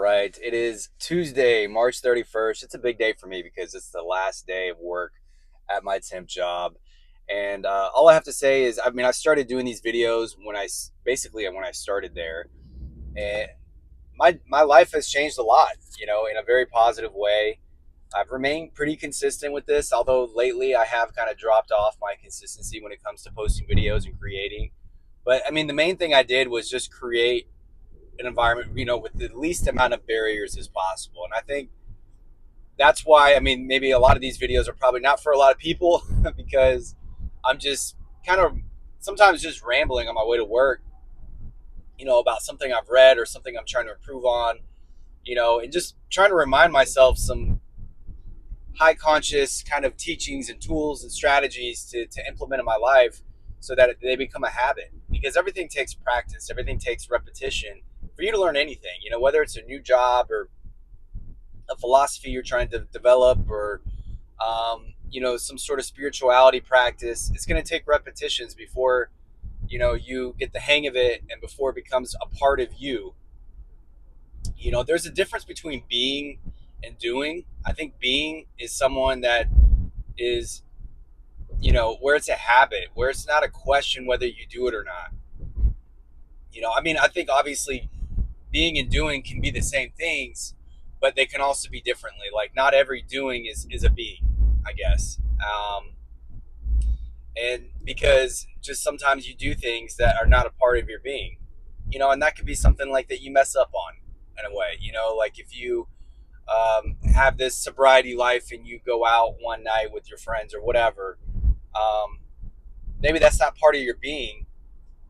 right. It is Tuesday, March 31st. It's a big day for me because it's the last day of work at my temp job. And all I have to say is, I started doing these videos basically when I started there. And my life has changed a lot, in a very positive way. I've remained pretty consistent with this, although lately I have kind of dropped off my consistency when it comes to posting videos and creating. But the main thing I did was just create an environment, with the least amount of barriers as possible. And I think that's why, maybe a lot of these videos are probably not for a lot of people because I'm just kind of sometimes just rambling on my way to work, about something I've read or something I'm trying to improve on, and just trying to remind myself some high conscious kind of teachings and tools and strategies to implement in my life so that they become a habit, because everything takes practice, everything takes repetition for you to learn anything, whether it's a new job or a philosophy you're trying to develop, or some sort of spirituality practice. It's going to take repetitions before you get the hang of it and before it becomes a part of you. There's a difference between being and doing. I think being is someone that is, where it's a habit, where it's not a question whether you do it or not. I think obviously being and doing can be the same things, but they can also be differently. Like, not every doing is a being, I guess. And because just sometimes you do things that are not a part of your being, and that could be something like that you mess up on in a way, like if you have this sobriety life and you go out one night with your friends or whatever, um, maybe that's not part of your being.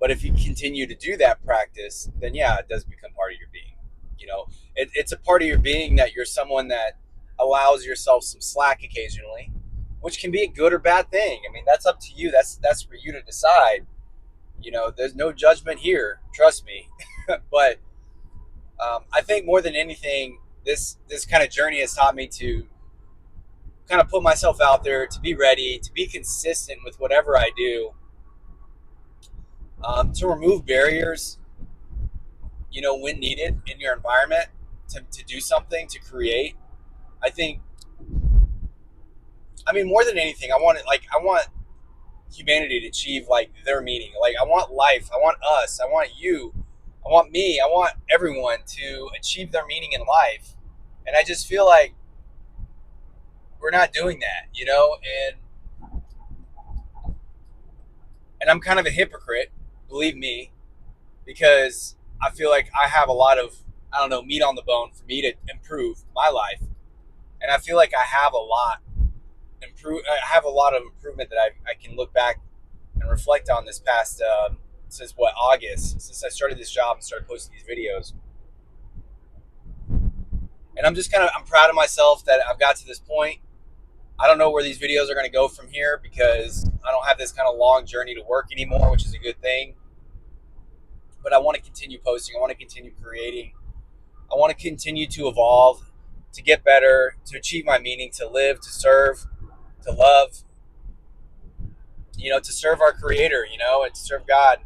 But if you continue to do that practice, then yeah, it does become part of your being. It's a part of your being that you're someone that allows yourself some slack occasionally, which can be a good or bad thing. That's up to you. That's for you to decide. There's no judgment here. Trust me. But I think more than anything, this kind of journey has taught me to kind of put myself out there, to be ready, to be consistent with whatever I do, to remove barriers, when needed in your environment, to do something, to create. I think, more than anything, I want humanity to achieve like their meaning. Like, I want life, I want us, I want you, I want me, I want everyone to achieve their meaning in life. And I just feel like we're not doing that, and I'm kind of a hypocrite, believe me, because I feel like I have a lot of, I don't know, meat on the bone for me to improve my life. And I feel like I have a lot of improvement that I can look back and reflect on this past, since August, since I started this job and started posting these videos. And I'm proud of myself that I've got to this point. I don't know where these videos are going to go from here because I don't have this kind of long journey to work anymore, which is a good thing. But I want to continue posting. I want to continue creating. I want to continue to evolve, to get better, to achieve my meaning, to live, to serve, to love, to serve our Creator, and to serve God.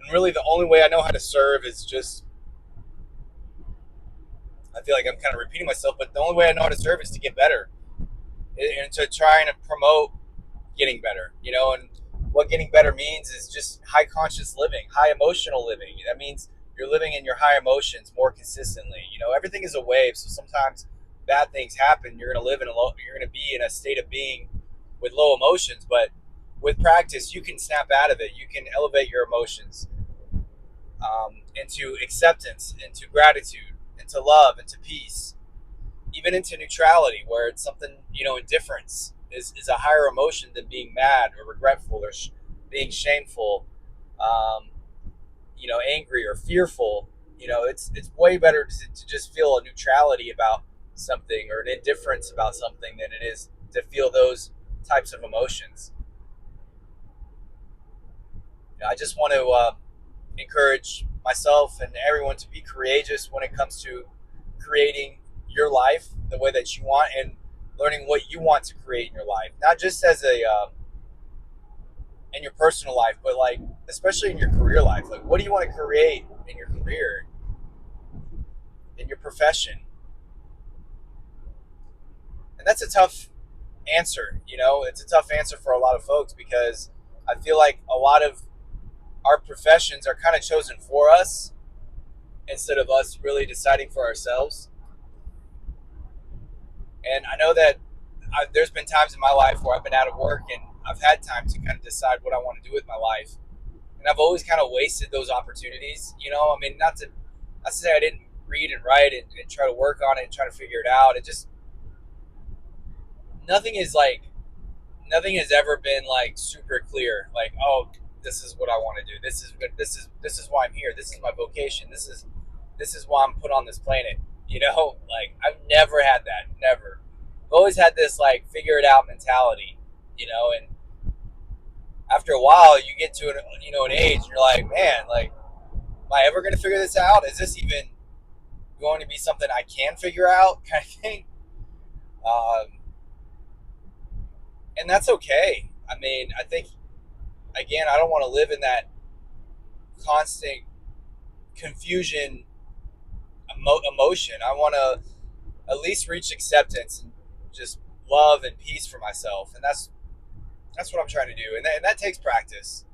And really, the only way I know how to serve is just, I feel like I'm kind of repeating myself, but the only way I know how to serve is to get better and to try and promote getting better, and what getting better means is just high conscious living, high emotional living. That means you're living in your high emotions more consistently. Everything is a wave, so sometimes bad things happen. You're going to be in a state of being with low emotions, but with practice, you can snap out of it. You can elevate your emotions into acceptance, into gratitude, into love, into peace, even into neutrality, where it's something, indifference is a higher emotion than being mad or regretful or being shameful, angry or fearful. It's way better to just feel a neutrality about something or an indifference about something than it is to feel those types of emotions. I just want to encourage myself and everyone to be courageous when it comes to creating your life the way that you want and learning what you want to create in your life, not just as a in your personal life, but like especially in your career life. Like, what do you want to create in your career, in your profession? And that's a tough answer. It's a tough answer for a lot of folks because I feel like a lot of our professions are kind of chosen for us instead of us really deciding for ourselves. And I know that there's been times in my life where I've been out of work and I've had time to kind of decide what I want to do with my life. And I've always kind of wasted those opportunities. I mean, not to say I didn't read and write and try to work on it and try to figure it out. It just, nothing is like, nothing has ever been like super clear. Like, oh, this is what I want to do. This is good. This is why I'm here. This is my vocation. This is why I'm put on this planet. Like I've never had that. Never. I've always had this like figure it out mentality. And after a while, you get to an age, and you're like, man, like, am I ever going to figure this out? Is this even going to be something I can figure out, kind of thing? Um, and that's okay. I mean, I think again, I don't want to live in that constant confusion emotion. I want to at least reach acceptance and just love and peace for myself, and that's what I'm trying to do, and that takes practice.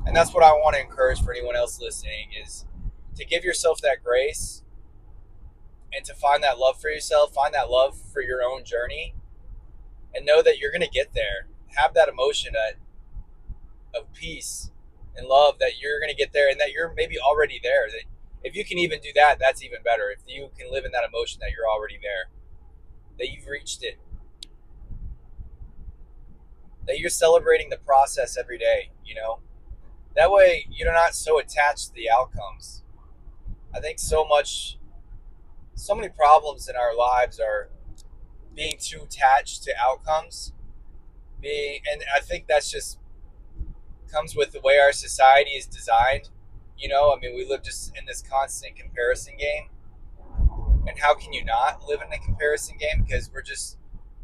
And that's what I want to encourage for anyone else listening is to give yourself that grace and to find that love for yourself, find that love for your own journey, and know that you're going to get there. Have that emotion of peace and love that you're going to get there and that you're maybe already there. That if you can even do that, that's even better. If you can live in that emotion that you're already there, that you've reached it, that you're celebrating the process every day. That way you're not so attached to the outcomes. I think so many problems in our lives are being too attached to outcomes. And I think that's just comes with the way our society is designed. I mean, we live just in this constant comparison game. And how can you not live in a comparison game? Because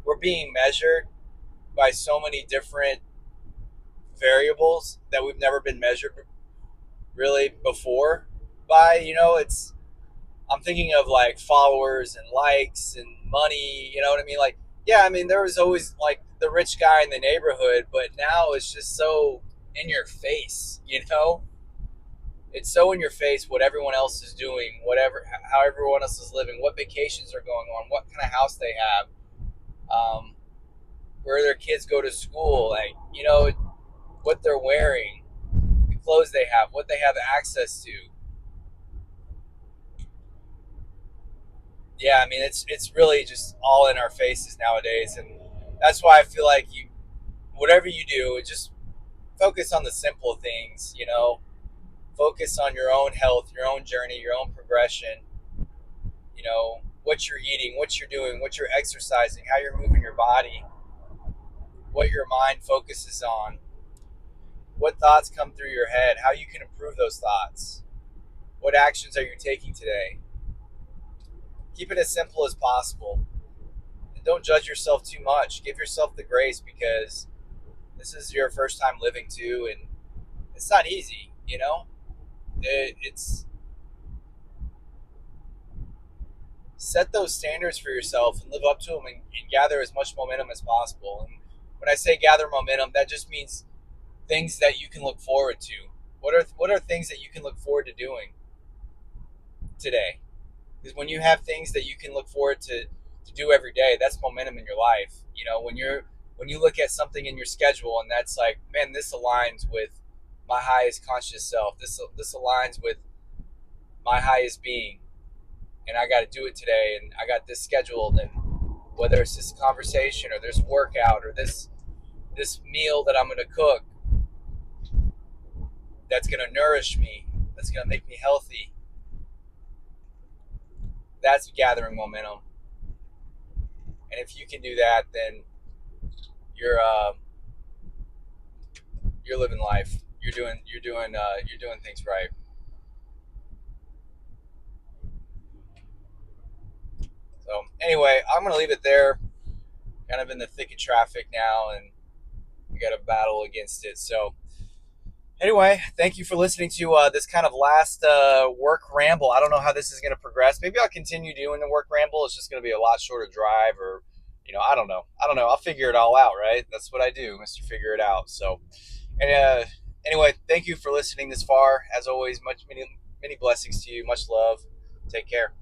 we're being measured by so many different variables that we've never been measured really before by. It's I'm thinking of like followers and likes and money. You know what I mean? Like, yeah, I mean, there was always like the rich guy in the neighborhood, but now it's just so in your face. It's so in your face what everyone else is doing, whatever, how everyone else is living, what vacations are going on, what kind of house they have, um, where their kids go to school, like what they're wearing, the clothes they have, what they have access to. Yeah, I mean, it's really just all in our faces nowadays, and that's why I feel like whatever you do, just focus on the simple things. Focus on your own health, your own journey, your own progression. What you're eating, what you're doing, what you're exercising, how you're moving your body, what your mind focuses on, what thoughts come through your head, how you can improve those thoughts, what actions are you taking today. Keep it as simple as possible. And don't judge yourself too much. Give yourself the grace because this is your first time living too, and it's not easy. It's set those standards for yourself and live up to them and gather as much momentum as possible. And when I say gather momentum, that just means things that you can look forward to. What are things that you can look forward to doing today? Because when you have things that you can look forward to do every day, that's momentum in your life. When you look at something in your schedule and that's like, man, this aligns with my highest conscious self. This aligns with my highest being, and I got to do it today, and I got this scheduled, and whether it's this conversation or this workout or this meal that I'm going to cook that's going to nourish me, that's going to make me healthy, that's gathering momentum. And if you can do that, then you're you're living life. You're doing things right. So anyway, I'm gonna leave it there. Kind of in the thick of traffic now, and we got to battle against it. So Anyway, thank you for listening to this kind of last work ramble. I don't know how this is going to progress. Maybe I'll continue doing the work ramble. It's just going to be a lot shorter drive, or I don't know. I don't know. I'll figure it all out, right? That's what I do, Mister Figure It Out. So, and anyway, thank you for listening this far. As always, many blessings to you. Much love. Take care.